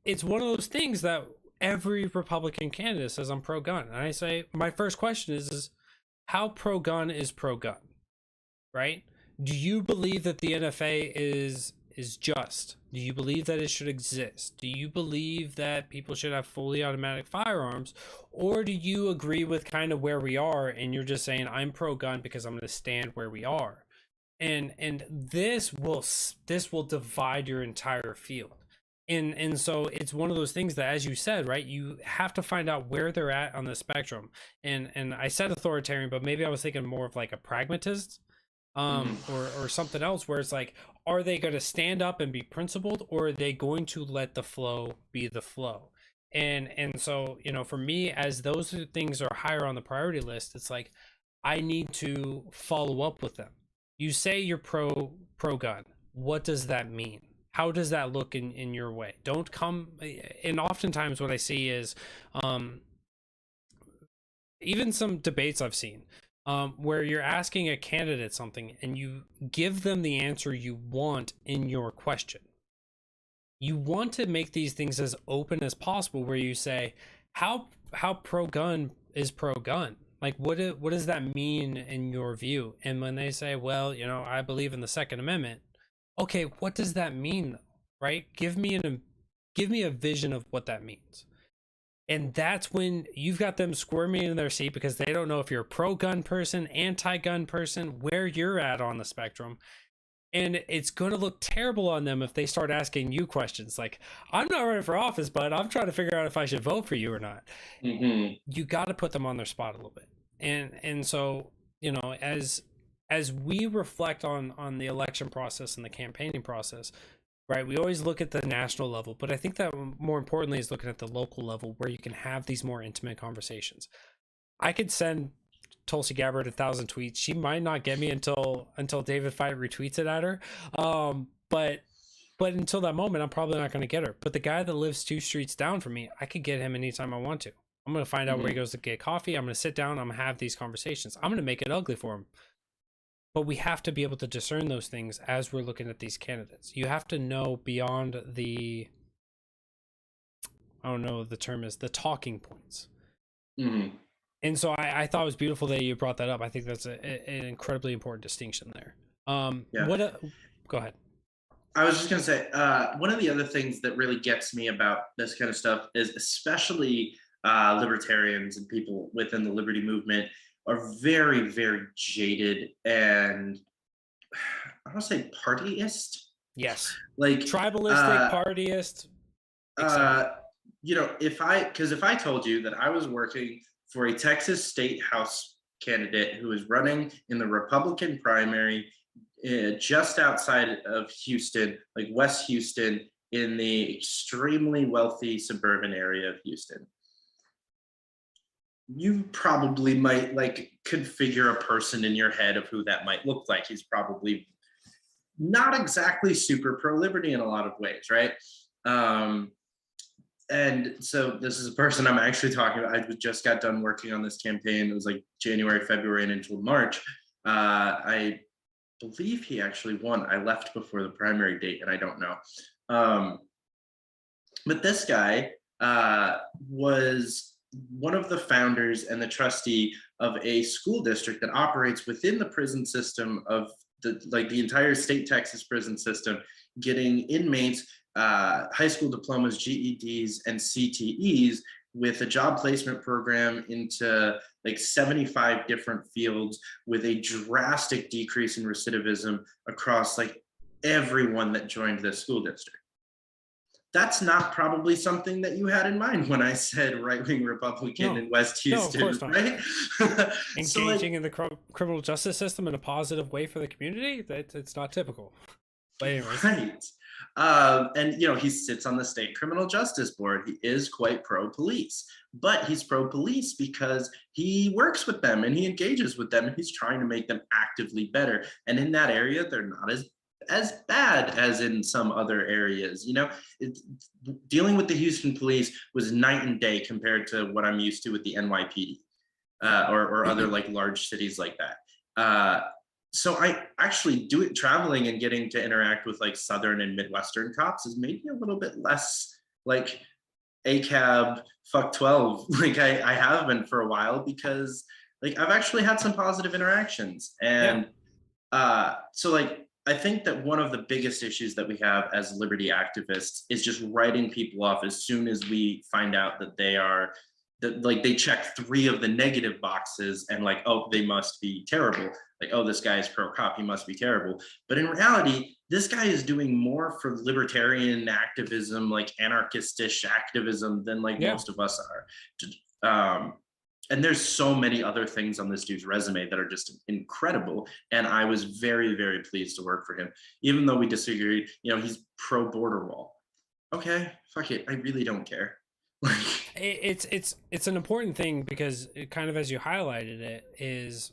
it's one of those things that every Republican candidate says I'm pro-gun, and I say my first question is how pro-gun is pro-gun, right? Do you believe that the NFA is just? Do you believe that it should exist? Do you believe that people should have fully automatic firearms? Or do you agree with kind of where we are and you're just saying I'm pro-gun because I'm going to stand where we are? And this will divide your entire field. And so it's one of those things that, as you said, right, you have to find out where they're at on the spectrum. And I said authoritarian, but maybe I was thinking more of like a pragmatist. Or something else where it's like, are they going to stand up and be principled, or are they going to let the flow be the flow? And so, for me, as those things are higher on the priority list, it's like, I need to follow up with them. You say you're pro gun. What does that mean? How does that look in your way? Don't come, and oftentimes what I see is, even some debates I've seen, where you're asking a candidate something and you give them the answer you want in your question. You want to make these things as open as possible, where you say, how pro-gun is pro-gun? Like, what does that mean in your view? And when they say, well, I believe in the Second Amendment. Okay, what does that mean, right? Give me a vision of what that means. And that's when you've got them squirming in their seat because they don't know if you're a pro-gun person, anti-gun person, where you're at on the spectrum. And it's going to look terrible on them if they start asking you questions like, I'm not running for office, but I'm trying to figure out if I should vote for you or not. Mm-hmm. You got to put them on their spot a little bit. And so, as we reflect on the election process and the campaigning process, right, we always look at the national level, but I think that more importantly is looking at the local level where you can have these more intimate conversations. I could send Tulsi Gabbard 1,000 tweets. She might not get me until David Fite retweets it at her. But until that moment, I'm probably not going to get her. But the guy that lives 2 streets down from me, I could get him anytime I want to. I'm going to find out where he goes to get coffee. I'm going to sit down. I'm going to have these conversations. I'm going to make it ugly for him. But we have to be able to discern those things as we're looking at these candidates. You have to know beyond the, I don't know what the term is, the talking points. Mm-hmm. And so I thought it was beautiful that you brought that up. I think that's an incredibly important distinction there. Go ahead. I was just going to say, one of the other things that really gets me about this kind of stuff is especially libertarians and people within the liberty movement are very, very jaded and I don't say partyist. Yes. Like tribalistic, partyist. If I told you that I was working for a Texas state house candidate who is running in the Republican primary just outside of Houston, like West Houston, in the extremely wealthy suburban area of Houston, you probably might like configure a person in your head of who that might look like. He's probably not exactly super pro-liberty in a lot of ways, right? And so this is a person I'm actually talking about. I just got done working on this campaign. It was like January, February, and until March. I believe he actually won. I left before the primary date, and I don't know. But this guy was one of the founders and the trustee of a school district that operates within the prison system of the entire state Texas prison system, getting inmates high school diplomas, GEDs, and CTEs with a job placement program into like 75 different fields, with a drastic decrease in recidivism across like everyone that joined the school district. That's not probably something that you had in mind when I said right-wing Republican in West Houston, of course not. right? Engaging So, like, in the criminal justice system in a positive way for the community, it's not typical. But anyways. Right. And he sits on the state criminal justice board. He is quite pro-police, but he's pro-police because he works with them and he engages with them and he's trying to make them actively better. And in that area, they're not as bad as in some other areas. Dealing with the Houston police was night and day compared to what I'm used to with the NYPD or other like large cities like that. So I actually traveling and getting to interact with like Southern and Midwestern cops has made me a little bit less like ACAB fuck 12 like I have been for a while, because like I've actually had some positive interactions. And so like I think that one of the biggest issues that we have as liberty activists is just writing people off as soon as we find out that they check 3 of the negative boxes and like, oh, they must be terrible. Like, oh, this guy is pro-cop, he must be terrible. But in reality, this guy is doing more for libertarian activism, like anarchist-ish activism, than like most of us are. And there's so many other things on this dude's resume that are just incredible. And I was very, very pleased to work for him, even though we disagreed. He's pro-border wall. Okay, fuck it, I really don't care. It's an important thing, because it kind of, as you highlighted it, is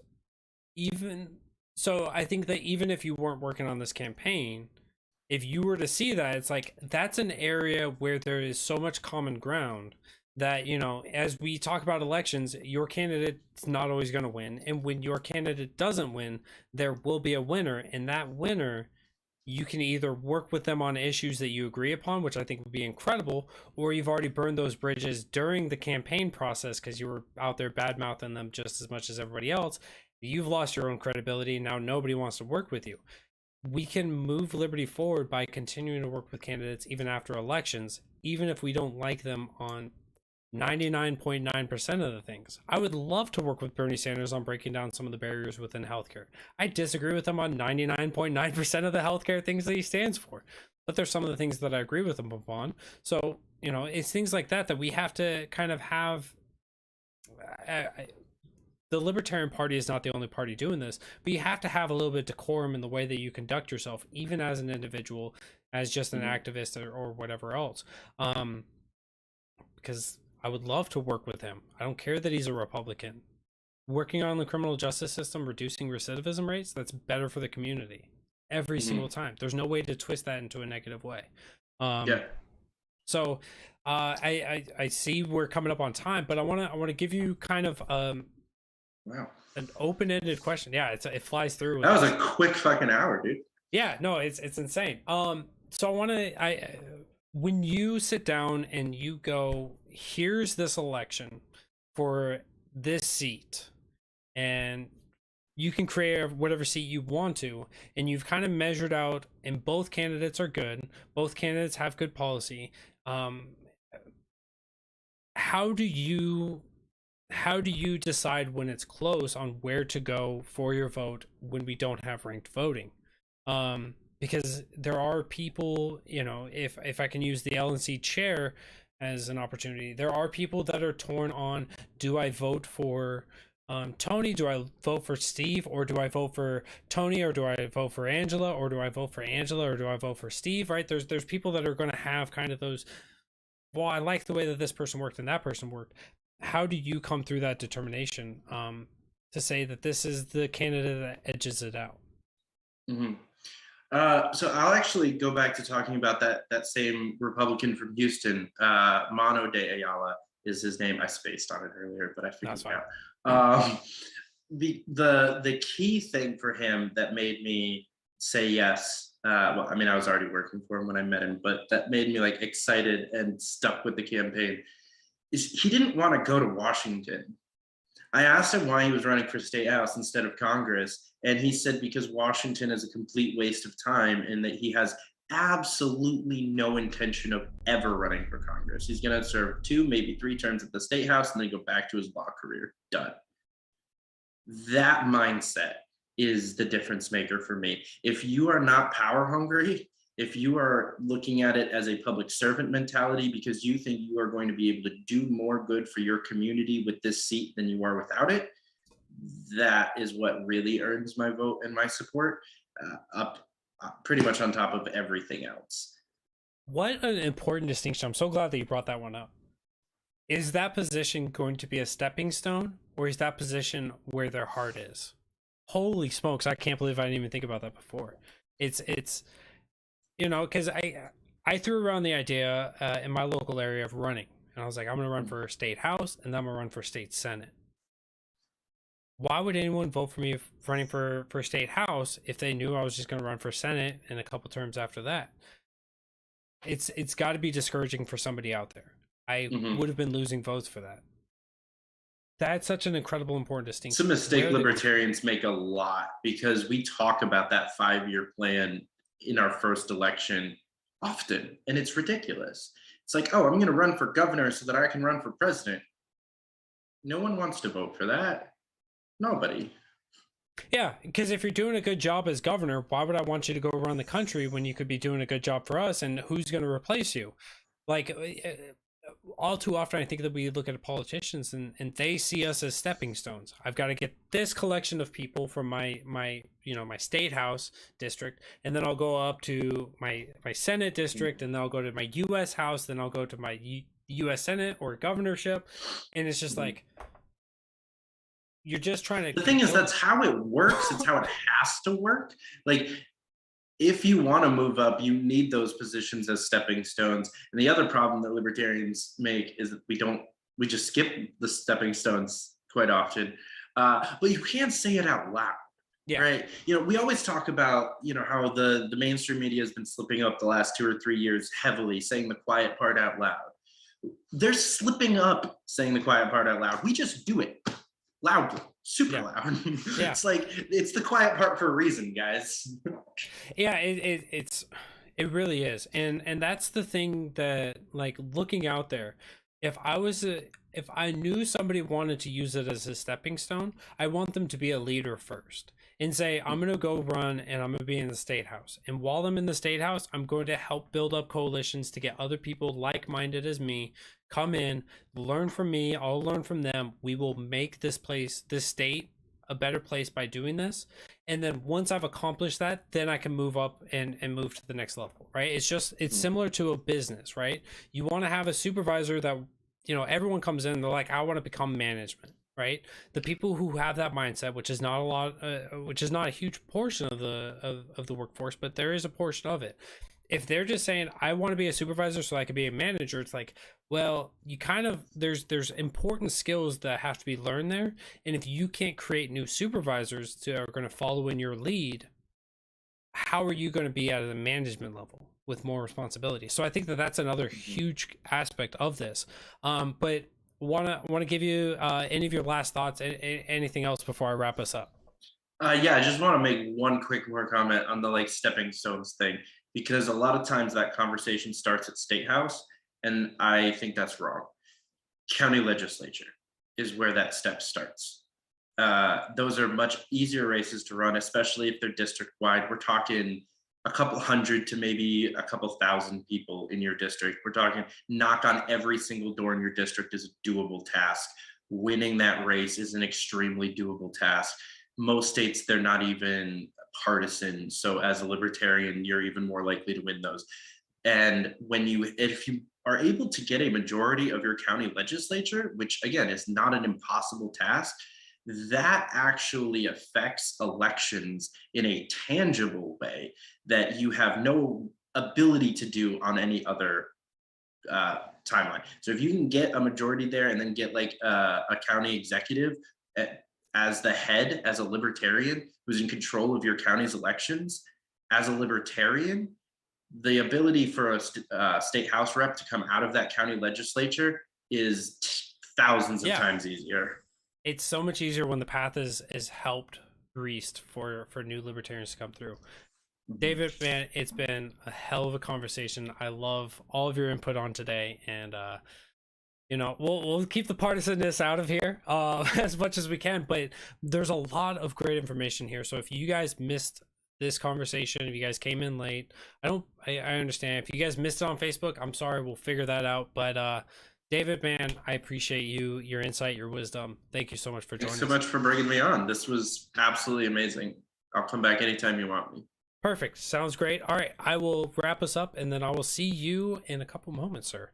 I think that even if you weren't working on this campaign, if you were to see that, it's like that's an area where there is so much common ground that, as we talk about elections, your candidate's not always going to win, and when your candidate doesn't win, there will be a winner, and that winner, you can either work with them on issues that you agree upon, which I think would be incredible, or you've already burned those bridges during the campaign process because you were out there bad-mouthing them just as much as everybody else. You've lost your own credibility, and now nobody wants to work with you. We can move liberty forward by continuing to work with candidates even after elections, even if we don't like them on 99.9% of the things. I would love to work with Bernie Sanders on breaking down some of the barriers within healthcare. I disagree with him on 99.9% of the healthcare things that he stands for, but there's some of the things that I agree with him upon. So, it's things like that we have to kind of have. The Libertarian Party is not the only party doing this, but you have to have a little bit of decorum in the way that you conduct yourself, even as an individual, as just an activist or whatever else. Because I would love to work with him. I don't care that he's a Republican. Working on the criminal justice system, reducing recidivism rates, that's better for the community every single time. There's no way to twist that into a negative way. So I see we're coming up on time, but I want to give you kind of an open-ended question. Yeah, it flies through. That was a quick fucking hour, dude. Yeah, no, it's insane. So when you sit down and you go, here's this election for this seat, and you can create whatever seat you want to, and you've kind of measured out, and both candidates are good, both candidates have good policy. How do you decide when it's close on where to go for your vote when we don't have ranked voting? Because there are people, if I can use the LNC chair as an opportunity, there are people that are torn on, do I vote for Tony, do I vote for Steve, or do I vote for Tony, or do I vote for Angela, or do I vote for Angela, or do I vote for Steve, right? There's people that are going to have kind of those, well, I like the way that this person worked and that person worked. How do you come through that determination to say that this is the candidate that edges it out? So I'll actually go back to talking about that same Republican from Houston, Mano de Ayala is his name. I spaced on it earlier, but I figured That's it fine. out. The key thing for him that made me say yes. Well, I mean, I was already working for him when I met him, but that made me like excited and stuck with the campaign. Is he didn't want to go to Washington. I asked him why he was running for state house instead of Congress, and he said because Washington is a complete waste of time and that he has absolutely no intention of ever running for Congress. He's going to serve 2, maybe 3 terms at the state house and then go back to his law career. Done. That mindset is the difference maker for me. If you are not power hungry, if you are looking at it as a public servant mentality because you think you are going to be able to do more good for your community with this seat than you are without it, that is what really earns my vote and my support, up pretty much on top of everything else. What an important distinction. I'm so glad that you brought that one up. Is that position going to be a stepping stone, or is that position where their heart is? Holy smokes, I can't believe I didn't even think about that before. It's you know, because I threw around the idea in my local area of running, and I was like, I'm going to run for state house, and then I'm going to run for state senate. Why would anyone vote for me running for state house if they knew I was just going to run for senate in a couple terms after that? It's got to be discouraging for somebody out there. I would have been losing votes for that. That's such an incredible, important distinction. It's a mistake libertarians make a lot, because we talk about that 5-year plan in our first election often, and it's ridiculous. It's like, oh, I'm going to run for governor so that I can run for president. No one wants to vote for that. Nobody. Yeah, because if you're doing a good job as governor, why would I want you to go around the country when you could be doing a good job for us? And who's going to replace you? Like, all too often I think that we look at politicians and they see us as stepping stones. I've got to get this collection of people from my state house district, and then I'll go up to my Senate district, and then I'll go to my US House, then I'll go to my US Senate or governorship, and it's just like, you're just trying to. The thing is, that's how it works. It's how it has to work. Like, if you want to move up, you need those positions as stepping stones. And the other problem that libertarians make is that we just skip the stepping stones quite often. But you can't say it out loud. Yeah. Right. We always talk about, how the mainstream media has been slipping up the last 2 or 3 years heavily, saying the quiet part out loud. They're slipping up saying the quiet part out loud. We just do it loudly, super loud. Yeah. It's like, it's the quiet part for a reason, guys. Yeah, it really is. And that's the thing that, like, looking out there, if I knew somebody wanted to use it as a stepping stone, I want them to be a leader first and say, I'm going to go run and I'm going to be in the state house. And while I'm in the state house, I'm going to help build up coalitions to get other people like-minded as me come in, learn from me, I'll learn from them. We will make this state a better place by doing this. And then once I've accomplished that, then I can move up and move to the next level, right? It's similar to a business, right? You want to have a supervisor that, everyone comes in and they're like, I want to become management, right? The people who have that mindset, which is not a huge portion of the workforce, but there is a portion of it. If they're just saying, I want to be a supervisor so I can be a manager, it's like, well, you kind of, there's important skills that have to be learned there. And if you can't create new supervisors that are going to follow in your lead, how are you going to be at a management level with more responsibility? So I think that that's another huge aspect of this. But want to give you any of your last thoughts, anything else before I wrap us up? Yeah, I just want to make one quick more comment on the stepping stones thing, because a lot of times that conversation starts at state house, and I think that's wrong. County legislature is where that step starts. Those are much easier races to run, especially if they're district wide. We're talking a couple hundred to maybe a couple thousand people in your district. We're talking knock on every single door in your district is a doable task. Winning that race is an extremely doable task. Most states, they're not even partisan. So as a libertarian, you're even more likely to win those. And if you are able to get a majority of your county legislature, which again is not an impossible task, that actually affects elections in a tangible way that you have no ability to do on any other timeline. So if you can get a majority there and then get like a county executive as the head, as a libertarian who's in control of your county's elections, as a libertarian, the ability for a state house rep to come out of that county legislature is thousands of times easier. It's so much easier when the path is helped greased for new libertarians to come through. David, man, it's been a hell of a conversation. I love all of your input on today, and you know, we'll keep the partisanness out of here as much as we can, but there's a lot of great information here. So if you guys missed this conversation, if you guys came in late, I understand. If you guys missed it on Facebook, I'm sorry, we'll figure that out. But David, man, I appreciate your insight, your wisdom. Thank you so much for joining us. Thanks so much for bringing me on. This was absolutely amazing. I'll come back anytime you want me. Perfect. Sounds great. All right, I will wrap us up, and then I will see you in a couple moments, sir.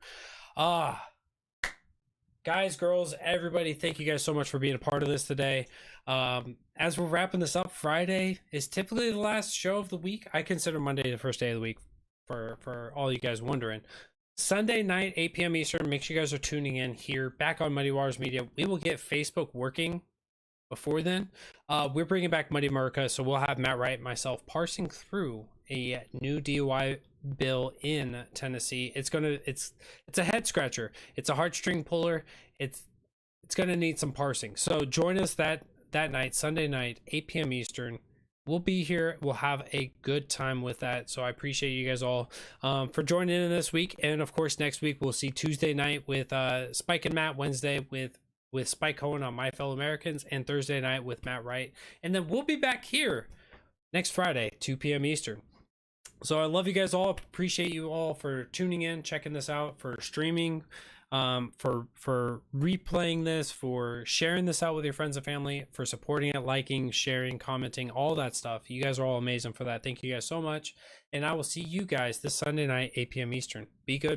Guys, girls, everybody, thank you guys so much for being a part of this today. As we're wrapping this up, Friday is typically the last show of the week. I consider Monday the first day of the week, for all you guys wondering. Sunday night, 8 p.m. Eastern, make sure you guys are tuning in here back on Muddy Waters Media. We will get Facebook working before then. We're bringing back Muddy America, so we'll have Matt Wright and myself parsing through a new DUI bill in Tennessee. It's a head scratcher. It's a heartstring puller. It's gonna need some parsing. So join us that night, Sunday night, 8 p.m. Eastern. We'll be here. We'll have a good time with that. So I appreciate you guys all for joining in this week. And of course, next week we'll see Tuesday night with Spike and Matt, Wednesday with Spike Cohen on My Fellow Americans, and Thursday night with Matt Wright. And then we'll be back here next Friday, 2 p.m. Eastern. So I love you guys all. Appreciate you all for tuning in, checking this out, for streaming, for replaying this, for sharing this out with your friends and family, for supporting it, liking, sharing, commenting, all that stuff. You guys are all amazing for that. Thank you guys so much. And I will see you guys this Sunday night, 8 p.m. Eastern. Be good.